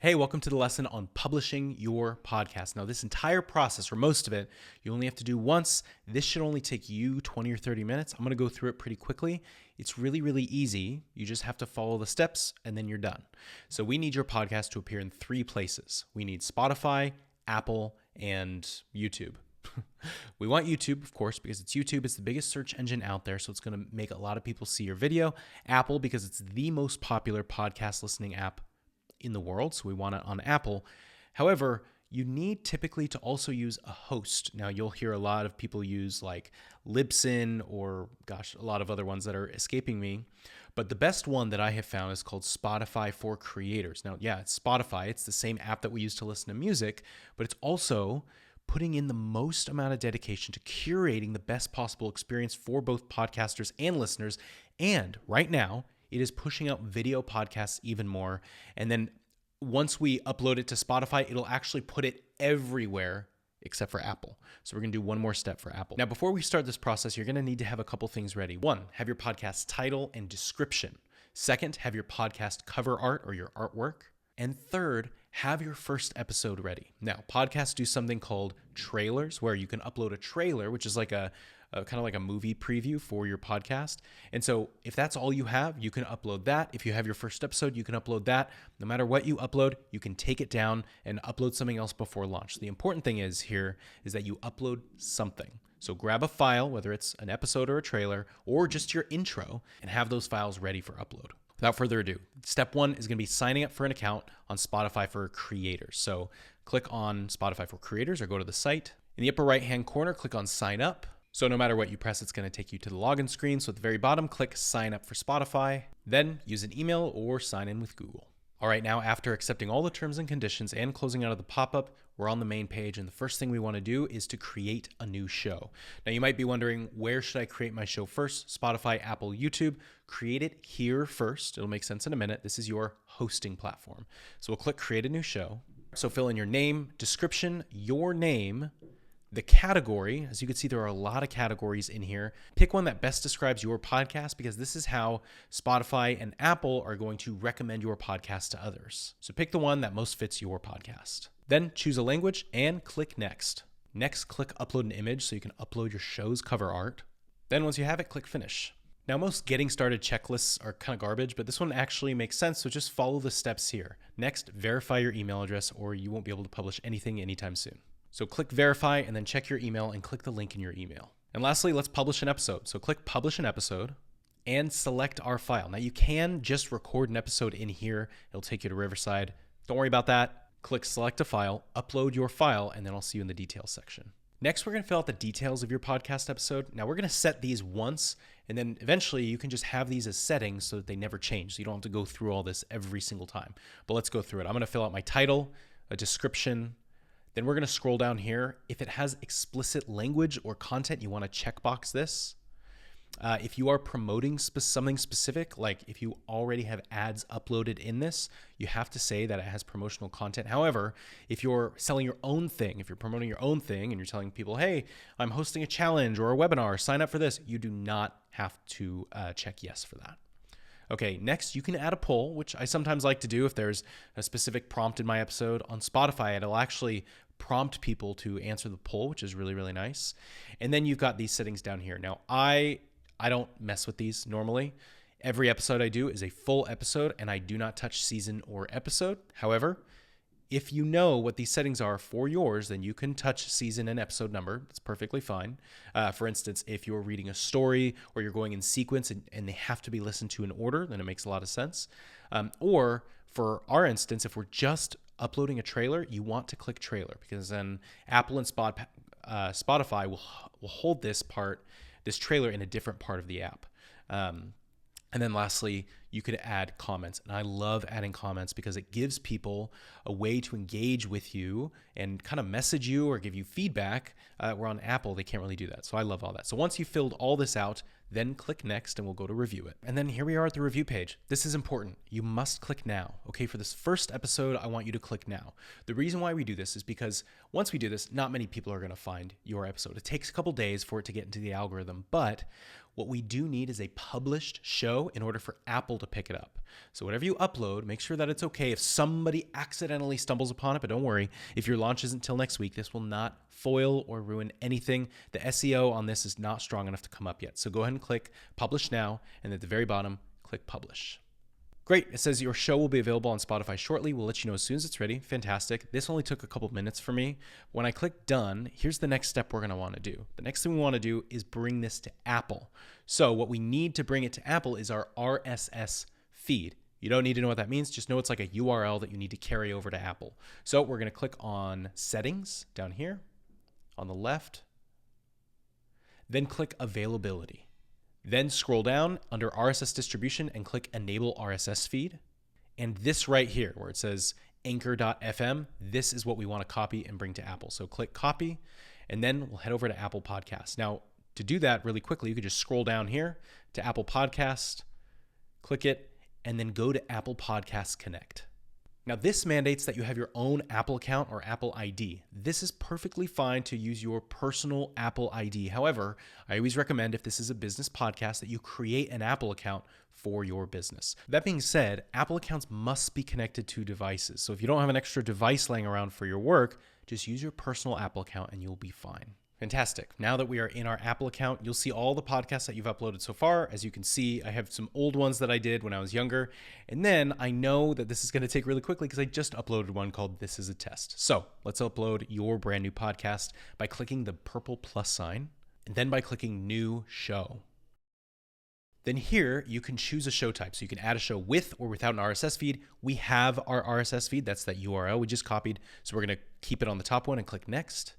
Hey, welcome to the lesson on publishing your podcast. Now, this entire process, or most of it, you only have to do once. This should only take you 20 or 30 minutes. I'm going to go through it pretty quickly. It's really, really easy. You just have to follow the steps and then you're done. So we need your podcast to appear in 3 places. We need Spotify, Apple, and YouTube. We want YouTube, of course, because it's YouTube. It's the biggest search engine out there, so it's going to make a lot of people see your video. Apple, because it's the most popular podcast listening app in the world, so we want it on Apple. However, you need typically to also use a host. Now, you'll hear a lot of people use like Libsyn or, a lot of other ones that are escaping me. But the best one that I have found is called Spotify for Creators. Now, yeah, it's Spotify. It's the same app that we use to listen to music, but it's also putting in the most amount of dedication to curating the best possible experience for both podcasters and listeners. And right now, it is pushing out video podcasts even more. And then once we upload it to Spotify, it'll actually put it everywhere except for Apple. So we're going to do one more step for Apple. Now, before we start this process, you're going to need to have a couple things ready. 1, have your podcast title and description. 2nd, have your podcast cover art or your artwork. And 3rd, have your first episode ready. Now, podcasts do something called trailers, where you can upload a trailer, which is like a kind of like a movie preview for your podcast. And so if that's all you have, you can upload that. If you have your first episode, you can upload that. No matter what you upload, you can take it down and upload something else before launch. The important thing is that you upload something. So grab a file, whether it's an episode or a trailer, or just your intro, and have those files ready for upload. Without further ado, step 1 is going to be signing up for an account on Spotify for Creators. So click on Spotify for Creators or go to the site. In the upper right-hand corner, click on Sign Up. So no matter what you press, it's going to take you to the login screen. So at the very bottom, click Sign Up for Spotify. Then use an email or sign in with Google. All right, now after accepting all the terms and conditions and closing out of the pop-up, we're on the main page. And the first thing we want to do is to create a new show. Now you might be wondering, where should I create my show first? Spotify, Apple, YouTube. Create it here first. It'll make sense in a minute. This is your hosting platform. So we'll click Create a New Show. So fill in your name, description, your name, the category. As you can see, there are a lot of categories in here. Pick one that best describes your podcast, because this is how Spotify and Apple are going to recommend your podcast to others. So pick the one that most fits your podcast. Then choose a language and click Next. Next, click Upload an Image so you can upload your show's cover art. Then once you have it, click Finish. Now, most getting started checklists are kind of garbage, but this one actually makes sense, so just follow the steps here. Next, verify your email address or you won't be able to publish anything anytime soon. So click Verify and then check your email and click the link in your email. And lastly, let's publish an episode. So click Publish an Episode and select our file. Now you can just record an episode in here. It'll take you to Riverside. Don't worry about that. Click Select a File, upload your file, and then I'll see you in the details section. Next, we're going to fill out the details of your podcast episode. Now we're going to set these once, and then eventually you can just have these as settings so that they never change. So you don't have to go through all this every single time. But let's go through it. I'm going to fill out my title, a description. Then we're going to scroll down here. If it has explicit language or content, you want to checkbox this. If you are promoting something specific, like if you already have ads uploaded in this, you have to say that it has promotional content. However, if you're selling your own thing, if you're promoting your own thing and you're telling people, hey, I'm hosting a challenge or a webinar, sign up for this, you do not have to check yes for that. Okay, next you can add a poll, which I sometimes like to do if there's a specific prompt in my episode. On Spotify, it'll actually prompt people to answer the poll, which is really, really nice. And then you've got these settings down here. Now, I don't mess with these normally. Every episode I do is a full episode, and I do not touch season or episode. However, if you know what these settings are for yours, then you can touch season and episode number. That's perfectly fine. For instance, if you're reading a story or you're going in sequence and they have to be listened to in order, then it makes a lot of sense. Or for our instance, if we're just uploading a trailer, you want to click trailer, because then Apple and Spotify will hold this trailer in a different part of the app. And then lastly, you could add comments. And I love adding comments because it gives people a way to engage with you and kind of message you or give you feedback. Where on Apple, they can't really do that. So I love all that. So once you've filled all this out, then click Next and we'll go to review it. And then here we are at the review page. This is important. You must click now. Okay, for this first episode, I want you to click now. The reason why we do this is because once we do this, not many people are going to find your episode. It takes a couple days for it to get into the algorithm, but What we do need is a published show in order for Apple to pick it up. So whatever you upload, make sure that it's okay if somebody accidentally stumbles upon it, but don't worry. If your launch isn't till next week, this will not foil or ruin anything. The SEO on this is not strong enough to come up yet. So go ahead and click publish now, and at the very bottom, click publish. Great. It says your show will be available on Spotify shortly. We'll let you know as soon as it's ready. Fantastic. This only took a couple minutes for me. When I click done, here's the next step we're going to want to do. The next thing we want to do is bring this to Apple. So what we need to bring it to Apple is our RSS feed. You don't need to know what that means. Just know it's like a URL that you need to carry over to Apple. So we're going to click on settings down here on the left, then click availability. Then scroll down under RSS distribution and click enable RSS feed. And this right here where it says anchor.fm, this is what we want to copy and bring to Apple. So click copy, and then we'll head over to Apple Podcasts. Now, to do that really quickly, you could just scroll down here to Apple Podcast, click it, and then go to Apple Podcasts Connect. Now, this mandates that you have your own Apple account or Apple ID. This is perfectly fine to use your personal Apple ID. However, I always recommend if this is a business podcast that you create an Apple account for your business. That being said, Apple accounts must be connected to devices. So if you don't have an extra device laying around for your work, just use your personal Apple account and you'll be fine. Fantastic. Now that we are in our Apple account, you'll see all the podcasts that you've uploaded so far. As you can see, I have some old ones that I did when I was younger. And then I know that this is going to take really quickly because I just uploaded one called This Is a Test. So let's upload your brand new podcast by clicking the purple plus sign and then by clicking New Show. Then here you can choose a show type. So you can add a show with or without an RSS feed. We have our RSS feed. That's that URL we just copied. So we're going to keep it on the top one and click Next.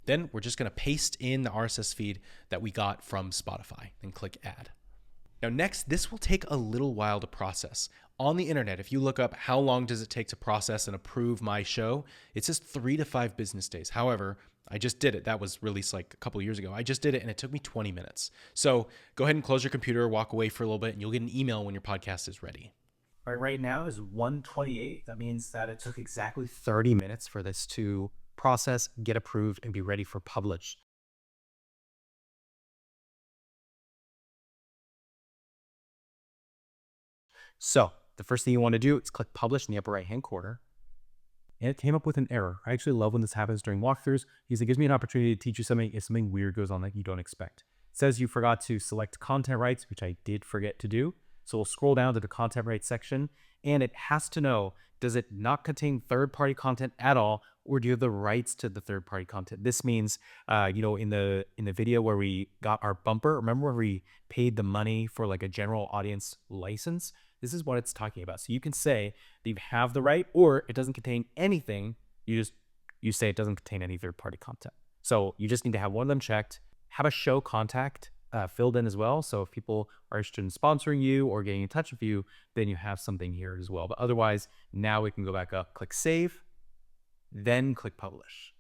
Then we're just going to paste in the RSS feed that we got from Spotify and click add. Now next, this will take a little while to process. On the internet, if you look up how long does it take to process and approve my show, it says 3 to 5 business days. However, I just did it. That was released like a couple of years ago. I just did it and it took me 20 minutes. So go ahead and close your computer, walk away for a little bit, and you'll get an email when your podcast is ready. All right now is 1:28. That means that it took exactly 30 minutes for this to process, get approved, and be ready for publish. So the first thing you want to do is click publish in the upper right-hand corner. And it came up with an error. I actually love when this happens during walkthroughs because it gives me an opportunity to teach you something if something weird goes on that you don't expect. It says you forgot to select content rights, which I did forget to do. So we'll scroll down to the content rights section, and it has to know, does it not contain third-party content at all, or do you have the rights to the third-party content? This means, in the video where we got our bumper, remember where we paid the money for like a general audience license? This is what it's talking about. So you can say that you have the right, or it doesn't contain anything. You say it doesn't contain any third-party content. So you just need to have one of them checked. Have a show contact filled in as well. So if people are interested in sponsoring you or getting in touch with you, then you have something here as well. But otherwise, now we can go back up, click save, then click publish.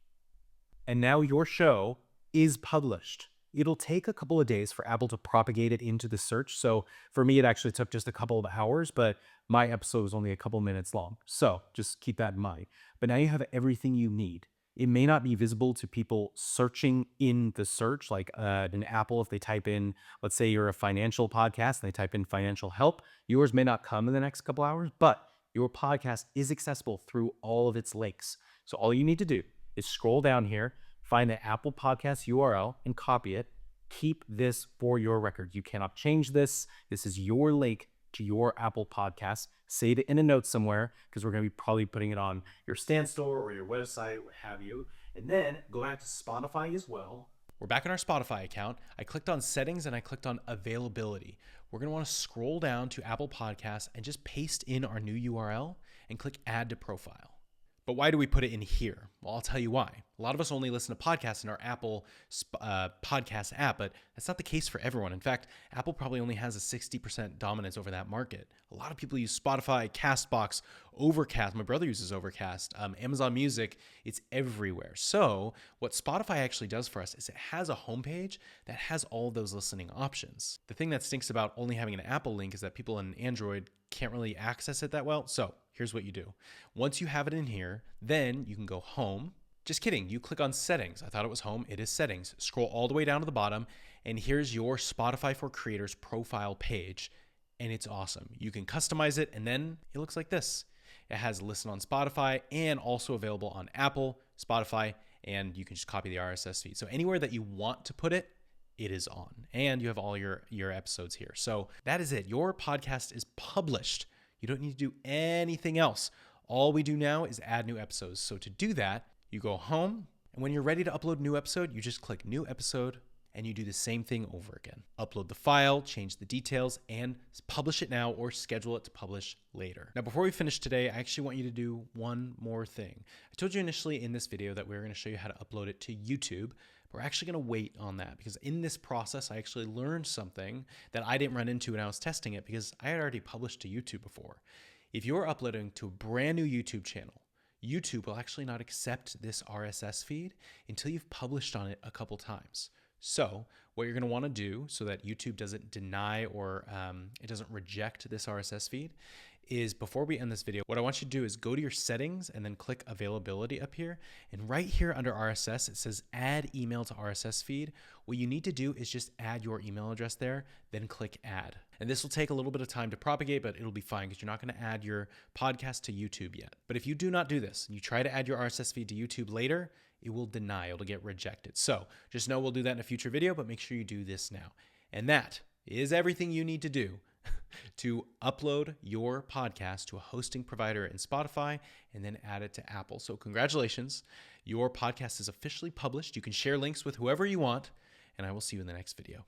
And now your show is published. It'll take a couple of days for Apple to propagate it into the search. So for me, it actually took just a couple of hours, but my episode was only a couple minutes long. So just keep that in mind. But now you have everything you need. It may not be visible to people searching in the search, like in Apple, if they type in, let's say you're a financial podcast and they type in financial help, yours may not come in the next couple hours, but your podcast is accessible through all of its links. So all you need to do is scroll down here, find the Apple Podcast URL and copy it. Keep this for your record. You cannot change this. This is your link to your Apple Podcast. Save it in a note somewhere because we're going to be probably putting it on your Stand Store or your website, what have you. And then go back to Spotify as well. We're back in our Spotify account. I clicked on settings and I clicked on availability. We're going to want to scroll down to Apple Podcasts and just paste in our new URL and click add to profile. But why do we put it in here? Well, I'll tell you why. A lot of us only listen to podcasts in our Apple podcast app, but that's not the case for everyone. In fact, Apple probably only has a 60% dominance over that market. A lot of people use Spotify, CastBox, Overcast. My brother uses Overcast, Amazon Music. It's everywhere. So what Spotify actually does for us is it has a homepage that has all of those listening options. The thing that stinks about only having an Apple link is that people on Android can't really access it that well. So here's what you do. Once you have it in here, then you can go home Just kidding. You click on settings. I thought it was home. It is settings. Scroll all the way down to the bottom, and here's your Spotify for Creators profile page. And it's awesome. You can customize it, and then it looks like this. It has listen on Spotify and also available on Apple, Spotify, and you can just copy the RSS feed. So anywhere that you want to put it, it is on. And you have all your episodes here. So that is it. Your podcast is published. You don't need to do anything else. All we do now is add new episodes. So to do that, you go home, and when you're ready to upload a new episode, you just click new episode, and you do the same thing over again. Upload the file, change the details, and publish it now or schedule it to publish later. Now, before we finish today, I actually want you to do one more thing. I told you initially in this video that we were going to show you how to upload it to YouTube. We're actually going to wait on that because in this process, I actually learned something that I didn't run into when I was testing it because I had already published to YouTube before. If you're uploading to a brand new YouTube channel, YouTube will actually not accept this RSS feed until you've published on it a couple times. So what you're going to want to do so that YouTube doesn't deny or it doesn't reject this RSS feed is before we end this video, what I want you to do is go to your settings and then click availability up here. And right here under RSS, it says add email to RSS feed. What you need to do is just add your email address there, then click add. And this will take a little bit of time to propagate, but it'll be fine because you're not going to add your podcast to YouTube yet. But if you do not do this and you try to add your RSS feed to YouTube later, it will deny, it'll get rejected. So just know we'll do that in a future video, but make sure you do this now. And that is everything you need to do to upload your podcast to a hosting provider in Spotify and then add it to Apple. So congratulations, your podcast is officially published. You can share links with whoever you want, and I will see you in the next video.